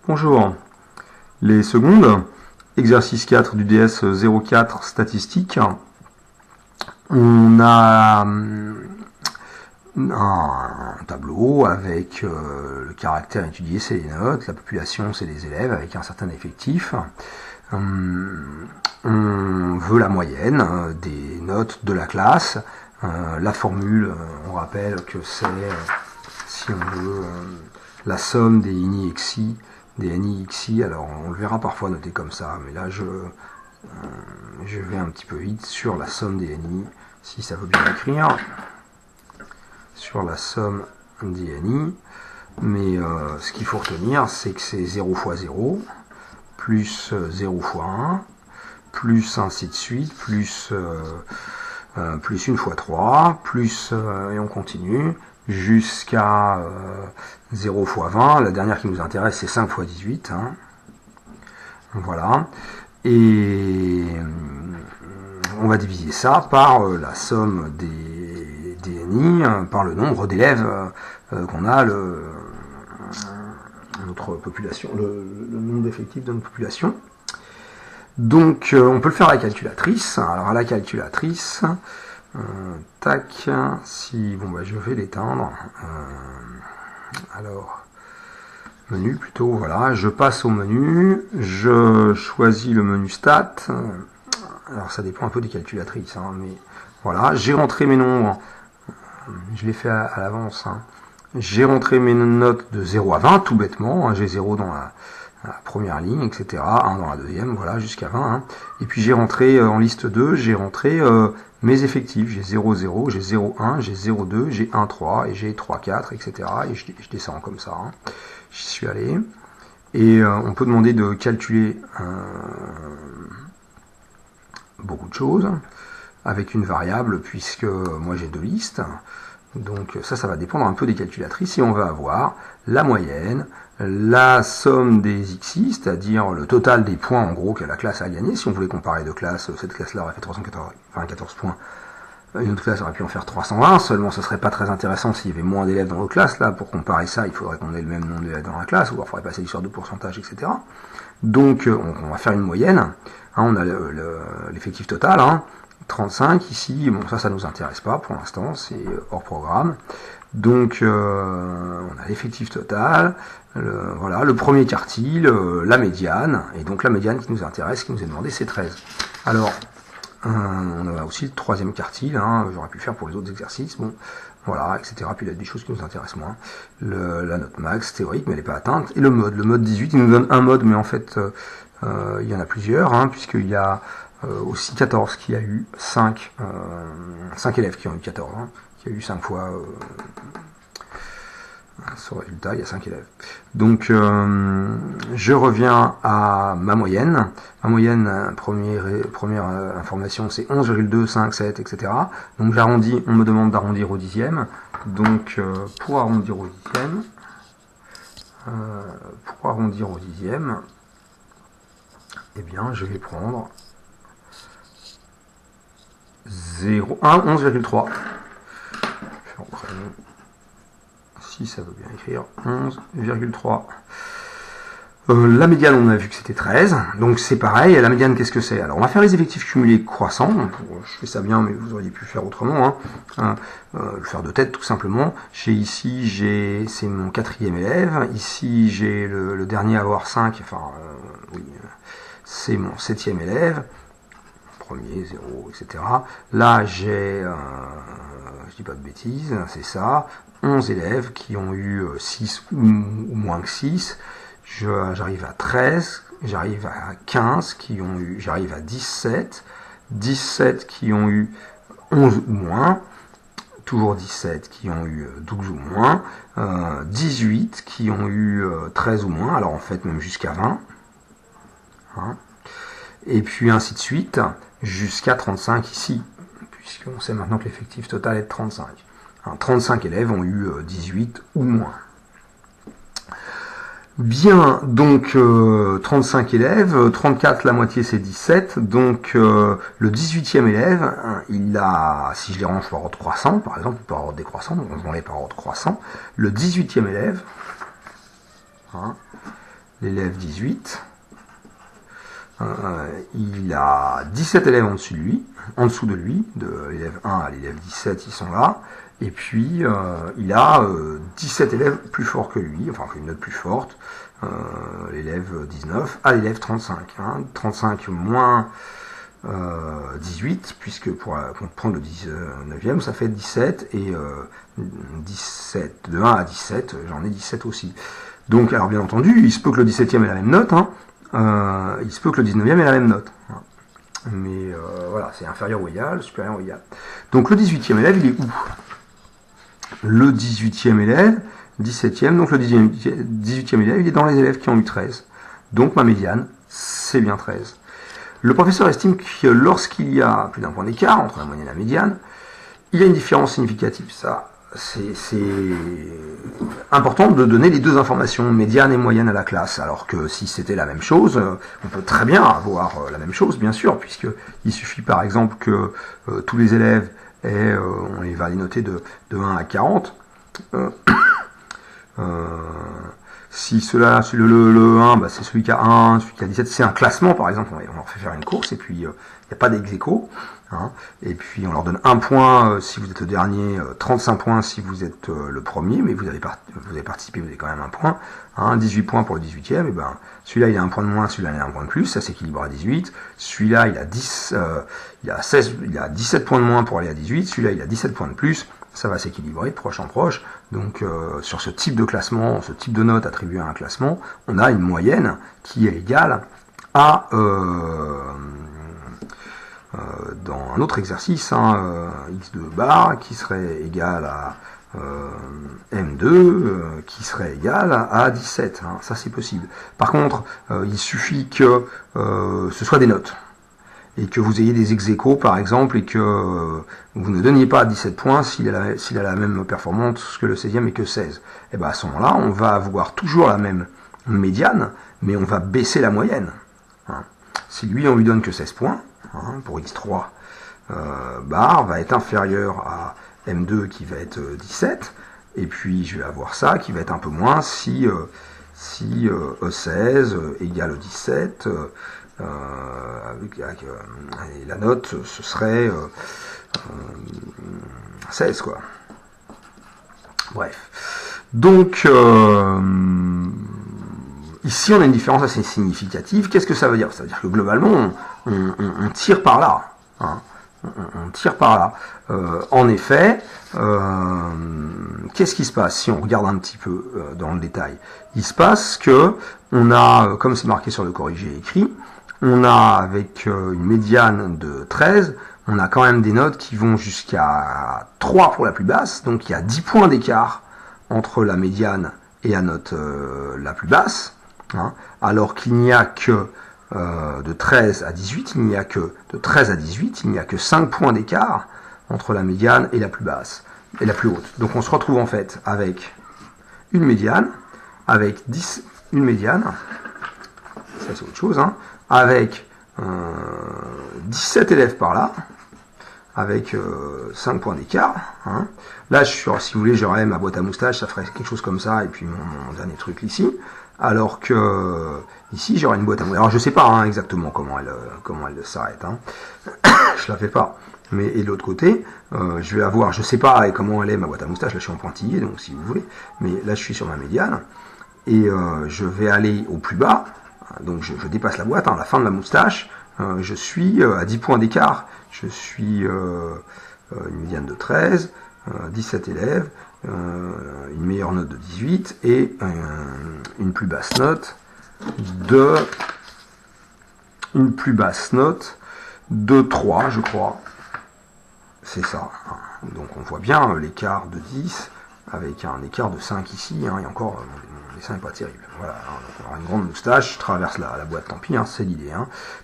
Bonjour. Les secondes, exercice 4 du DS 04 statistique. On a un tableau avec le caractère étudié, c'est les notes, la population, c'est les élèves avec un certain effectif. On veut la moyenne des notes de la classe. La formule, on rappelle que c'est, si on veut, la somme des INI-XI, des NI-XI. Alors on le verra parfois noté comme ça, mais là je vais un petit peu vite sur la somme des NI, si ça veut bien écrire, sur la somme des NI. Mais ce qu'il faut retenir, c'est que c'est 0 fois 0, plus 0 fois 1, plus ainsi de suite, plus 1 fois 3, plus, et on continue, jusqu'à 0 fois 20. La dernière qui nous intéresse, c'est 5 fois 18. Hein. Voilà. Et on va diviser ça par la somme des NI, par le nombre d'élèves qu'on a, notre population, le nombre d'effectifs de notre population. Donc on peut le faire à la calculatrice. Alors à la calculatrice, tac, si bon bah je vais l'éteindre. Alors menu plutôt, voilà, je passe au menu, je choisis le menu stat. Alors ça dépend un peu des calculatrices, hein, mais voilà, j'ai rentré mes nombres, je l'ai fait à l'avance, hein. J'ai rentré mes notes de 0 à 20 tout bêtement, hein, j'ai 0 dans la première ligne, etc., 1 dans la deuxième, voilà, jusqu'à 20. Hein. Et puis j'ai rentré en liste 2, j'ai rentré mes effectifs, j'ai 0, 0, j'ai 0, 1, j'ai 0, 2, j'ai 1, 3, et j'ai 3, 4, etc. Et je descends comme ça. Hein. J'y suis allé. Et on peut demander de calculer beaucoup de choses avec une variable, puisque moi j'ai deux listes. Donc ça va dépendre un peu des calculatrices, et on va avoir la moyenne, la somme des XI, c'est-à-dire le total des points en gros que la classe a gagné. Si on voulait comparer deux classes, cette classe-là aurait fait 314 points, une autre classe aurait pu en faire 320, seulement ce serait pas très intéressant s'il y avait moins d'élèves dans nos classes. Là, pour comparer ça, il faudrait qu'on ait le même nombre d'élèves dans la classe, ou alors il faudrait passer l'histoire de pourcentage, etc. Donc on va faire une moyenne, hein, on a l'effectif total, hein, 35 ici, bon ça nous intéresse pas pour l'instant, c'est hors programme. Donc on a l'effectif total, voilà, le premier quartile, la médiane, et donc la médiane qui nous intéresse, qui nous est demandée, c'est 13. Alors on a aussi le troisième quartile, hein, j'aurais pu faire pour les autres exercices, bon, voilà, etc. Puis il y a des choses qui nous intéressent moins. La note max théorique, mais elle n'est pas atteinte. Et le mode 18, il nous donne un mode, mais en fait il y en a plusieurs, hein, puisqu'il y a aussi 14 qui a eu 5 élèves qui ont eu 14, hein, qui a eu 5 fois ce résultat, il y a 5 élèves. Donc je reviens à ma moyenne. Ma moyenne, première information, c'est 11,257, etc. Donc j'arrondis, on me demande d'arrondir au dixième. Donc pour arrondir au dixième, eh bien je vais prendre 11,3. Si ça veut bien écrire, 11,3. La médiane, on a vu que c'était 13, donc c'est pareil. Et la médiane, qu'est-ce que c'est? Alors on va faire les effectifs cumulés croissants. Je fais ça bien, mais vous auriez pu faire autrement, hein. Le faire de tête tout simplement. C'est mon quatrième élève. Ici j'ai le dernier à avoir 5, enfin oui, c'est mon septième élève. Premier, 0, etc. Là j'ai, je dis pas de bêtises, c'est ça, 11 élèves qui ont eu 6 ou moins que 6. J'arrive à 13, j'arrive à 15 qui ont eu, j'arrive à 17 qui ont eu 11 ou moins, toujours 17 qui ont eu 12 ou moins, 18 qui ont eu 13 ou moins, alors en fait même jusqu'à 20, hein, et puis ainsi de suite, jusqu'à 35 ici, puisqu'on sait maintenant que l'effectif total est de 35. 35 élèves ont eu 18 ou moins. Bien, donc 35 élèves, 34, la moitié c'est 17, donc le 18e élève, hein, il a, si je les range par ordre croissant, par exemple, par ordre décroissant, donc on les par ordre croissant, le 18e élève, hein, l'élève 18, il a 17 élèves en dessous de lui, de l'élève 1 à l'élève 17, ils sont là, et puis il a 17 élèves plus forts que lui, enfin une note plus forte, l'élève 19 à l'élève 35, 35 moins 18, puisque pour prendre le 19e, ça fait 17, et 17, de 1 à 17, j'en ai 17 aussi. Donc, alors bien entendu, il se peut que le 17e ait la même note, il se peut que le 19e ait la même note. Mais voilà, c'est inférieur ou égal, supérieur ou égal. Donc le 18e élève, il est où? Le 18e élève, 17e, donc le 18e élève, il est dans les élèves qui ont eu 13. Donc ma médiane, c'est bien 13. Le professeur estime que lorsqu'il y a plus d'un point d'écart entre la moyenne et la médiane, il y a une différence significative. Ça, c'est important de donner les deux informations, médiane et moyenne, à la classe. Alors que si c'était la même chose, on peut très bien avoir la même chose, bien sûr, puisqu'il suffit par exemple que tous les élèves aient, on les va les noter de 1 à 40. Si le 1, c'est celui qui a 1, celui qui a 17, c'est un classement par exemple, on leur fait faire une course et puis il n'y a pas d'ex-aequo, et puis on leur donne 1 point si vous êtes le dernier, 35 points si vous êtes le premier, mais vous avez participé, vous avez quand même 1 point, 18 points pour le 18e, et ben celui-là il a 1 point de moins, celui-là il a 1 point de plus, ça s'équilibre à 18, celui-là il a 17 points de moins pour aller à 18, celui-là il a 17 points de plus, ça va s'équilibrer de proche en proche. Donc sur ce type de classement, ce type de note attribuée à un classement, on a une moyenne qui est égale à, dans un autre exercice, x2 bar, qui serait égal à M2, qui serait égal à 17. Ça c'est possible. Par contre, il suffit que ce soit des notes, et que vous ayez des ex-aequo par exemple, et que vous ne donniez pas 17 points s'il a la même performance que le 16e et que 16. Et bien à ce moment-là, on va avoir toujours la même médiane, mais on va baisser la moyenne. Si lui, on lui donne que 16 points, pour x3 bar, va être inférieur à M2 qui va être 17, et puis je vais avoir ça qui va être un peu moins si E16 égale 17, et la note ce serait 16 quoi. Bref. Donc ici on a une différence assez significative. Qu'est-ce que ça veut dire? Ça veut dire que globalement on tire par là. On tire par là. En effet, qu'est-ce qui se passe si on regarde un petit peu dans le détail? Il se passe que on a, comme c'est marqué sur le corrigé écrit, on a avec une médiane de 13, on a quand même des notes qui vont jusqu'à 3 pour la plus basse, donc il y a 10 points d'écart entre la médiane et la note la plus basse, alors qu'il n'y a que de 13 à 18, il n'y a que de 13 à 18, il n'y a que 5 points d'écart entre la médiane et la plus basse, et la plus haute. Donc on se retrouve en fait avec une médiane, avec une médiane, ça c'est autre chose, avec 17 élèves par là, avec 5 points d'écart. Là, si vous voulez, j'aurais ma boîte à moustache, ça ferait quelque chose comme ça, et puis mon dernier truc ici. Alors que ici, j'aurais une boîte à moustache. Alors, je sais pas exactement comment elle s'arrête. Je la fais pas. Mais et de l'autre côté, je vais avoir, je sais pas comment elle est ma boîte à moustache. Là, je suis en pointillé, donc si vous voulez. Mais là, je suis sur ma médiane et je vais aller au plus bas. Donc je dépasse la boîte, à la fin de la moustache, je suis à 10 points d'écart, je suis une médiane de 13, 17 élèves, une meilleure note de 18 et une plus basse note de 3, je crois. C'est ça. Donc on voit bien l'écart de 10 avec un écart de 5 ici, et encore, mon dessin n'est pas terrible. Voilà, donc on aura une grande moustache, je traverse la boîte, tant pis, c'est l'idée.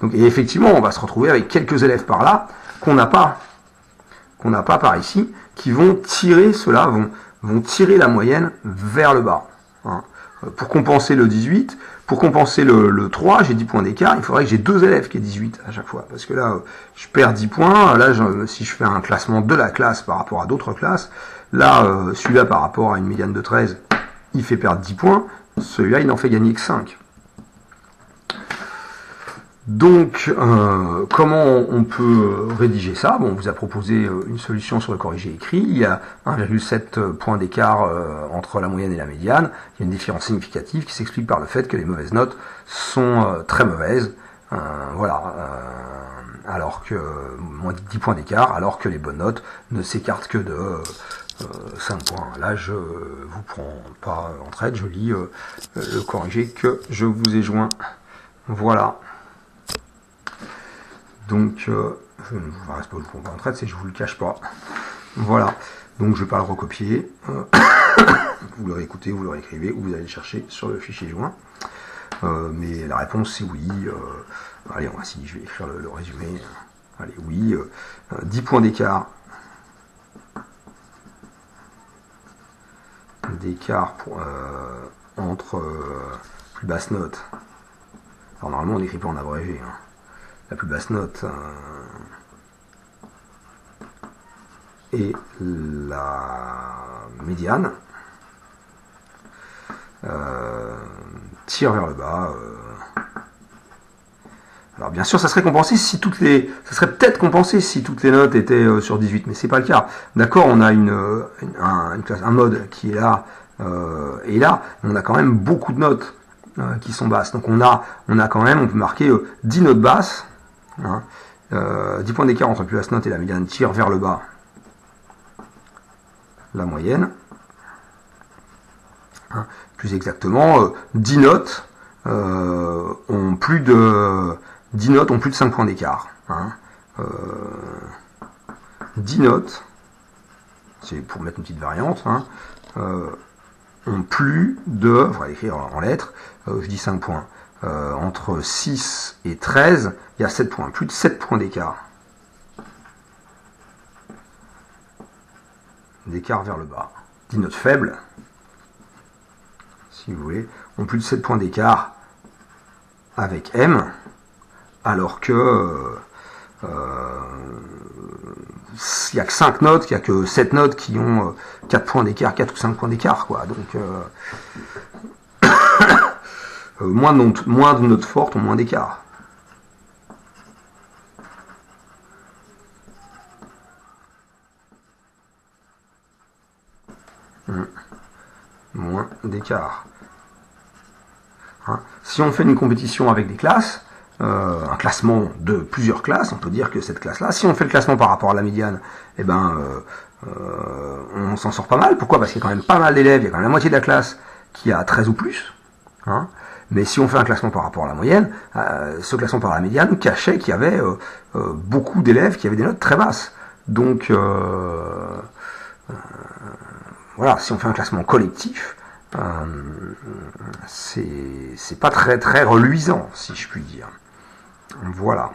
Donc, et effectivement, on va se retrouver avec quelques élèves par là, qu'on n'a pas par ici, qui vont tirer, ceux-là vont tirer la moyenne vers le bas. Pour compenser le 18, pour compenser le 3, j'ai 10 points d'écart, il faudrait que j'ai 2 élèves qui aient 18 à chaque fois, parce que là, je perds 10 points, là, si je fais un classement de la classe par rapport à d'autres classes, là, celui-là par rapport à une médiane de 13, il fait perdre 10 points, celui-là, il n'en fait gagner que 5. Donc, comment on peut rédiger ça? Bon, on vous a proposé une solution sur le corrigé écrit. Il y a 1,7 point d'écart entre la moyenne et la médiane. Il y a une différence significative qui s'explique par le fait que les mauvaises notes sont très mauvaises. Voilà. Alors que moins de 10 points d'écart, alors que les bonnes notes ne s'écartent que de 5 points. Là, je vous prends pas en traite, je lis le corrigé que je vous ai joint. Voilà. Donc, je ne vous prends pas en traite, c'est que je vous le cache pas. Voilà. Donc, je ne vais pas le recopier. Vous le réécoutez, vous le réécrivez, ou vous allez le chercher sur le fichier joint. Mais la réponse, c'est oui. Allez, je vais écrire le résumé. Allez, oui. 10 points d'écart. Entre plus basse note. Alors normalement on n'écrit pas en abrégé. Hein. La plus basse note et la médiane tire vers le bas. Alors bien sûr, ça serait compensé si ça serait peut-être compensé si toutes les notes étaient sur 18, mais c'est pas le cas. D'accord, on a un mode qui est là et là, on a quand même beaucoup de notes qui sont basses. Donc on a quand même, on peut marquer 10 notes basses, hein, 10 points d'écart entre la plus basse note et la médiane tire vers le bas la moyenne. Hein, plus exactement, 10 notes ont plus de 5 points d'écart. Hein. 10 notes, c'est pour mettre une petite variante, hein, ont plus de, on va l'écrire en lettres, je dis 5 points. Entre 6 et 13, il y a 7 points, plus de 7 points d'écart. D'écart vers le bas. 10 notes faibles, si vous voulez, ont plus de 7 points d'écart avec M, alors que il n'y a que 5 notes, il n'y a que 7 notes qui ont 4 points d'écart, 4 ou 5 points d'écart, quoi. Donc moins de notes fortes ont moins d'écart. Moins d'écart. Hein. Si on fait une compétition avec des classes, un classement de plusieurs classes, on peut dire que cette classe-là, si on fait le classement par rapport à la médiane, eh ben, on s'en sort pas mal. Pourquoi? Parce qu'il y a quand même pas mal d'élèves, il y a quand même la moitié de la classe qui a 13 ou plus. Hein. Mais si on fait un classement par rapport à la moyenne, ce classement par la médiane cachait qu'il y avait beaucoup d'élèves qui avaient des notes très basses. Donc, voilà, si on fait un classement collectif, c'est pas très très reluisant, si je puis dire. Voilà.